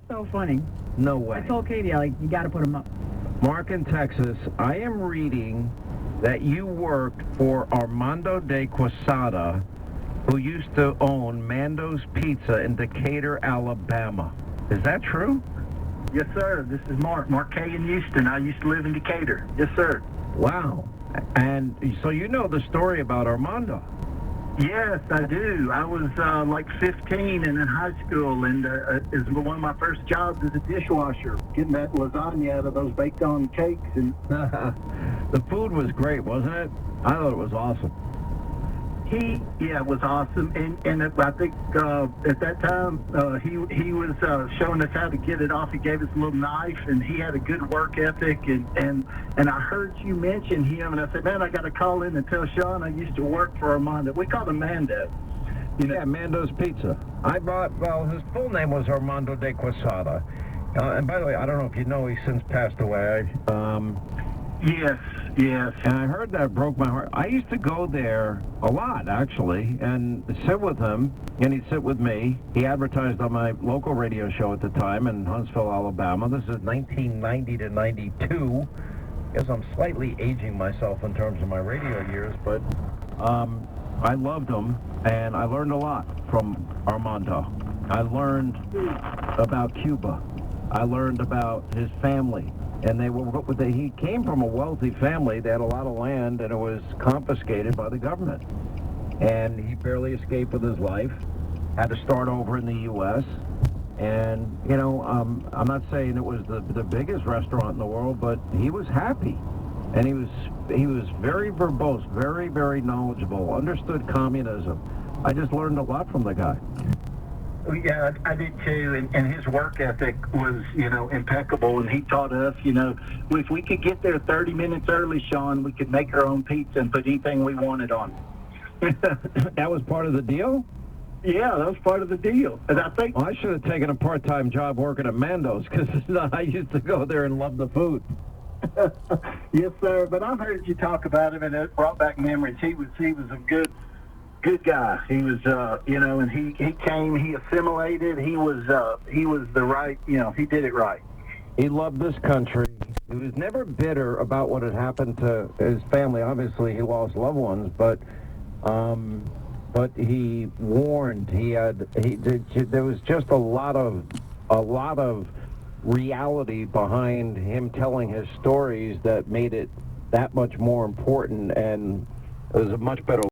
So funny. No way. I told Katie, you got to put them up. Mark in Texas, I am reading that you worked for Armando de Quesada, who used to own Mando's Pizza in Decatur, Alabama. Is that true? Yes, sir. This is Mark K. in Houston. I used to live in Decatur. Yes, sir. Wow. And so you know the story about Armando. Yes, I do. I was like 15 and in high school, and is one of my first jobs as a dishwasher, getting that lasagna out of those baked-on cakes. And the food was great, wasn't it? I thought it was awesome. it was awesome, and I think at that time he was showing us how to get it off. He gave us a little knife, and he had a good work ethic. And I heard you mention him, and I said, man, I got to call in and tell Sean I used to work for Armando. We called him Mando. Yeah, Mando's Pizza. His full name was Armando de Quesada. And by the way, I don't know if you know, he's since passed away. Yes. And I heard that broke my heart. I used to go there a lot, actually, and sit with him, and he'd sit with me. He advertised on my local radio show at the time in Huntsville, Alabama. This is 1990 to 92. I guess I'm slightly aging myself in terms of my radio years, but I loved him, and I learned a lot from Armando. I learned about Cuba. I learned about his family. And he came from a wealthy family. They had a lot of land, and it was confiscated by the government. And he barely escaped with his life, had to start over in the U.S. And, I'm not saying it was the biggest restaurant in the world, but he was happy. And he was very verbose, very, very knowledgeable, understood communism. I just learned a lot from the guy. Yeah, I did too, and his work ethic was, impeccable, and he taught us, if we could get there 30 minutes early, Sean, we could make our own pizza and put anything we wanted on it. That was part of the deal? Yeah, that was part of the deal. And I think... Well, I should have taken a part-time job working at Mando's, because I used to go there and love the food. Yes, sir, but I heard you talk about him, and it brought back memories. He was a good guy. He was, and he came, he assimilated. He was the right, he did it right. He loved this country. He was never bitter about what had happened to his family. Obviously, he lost loved ones, but he warned. There was just a lot of reality behind him telling his stories that made it that much more important, and it was a much better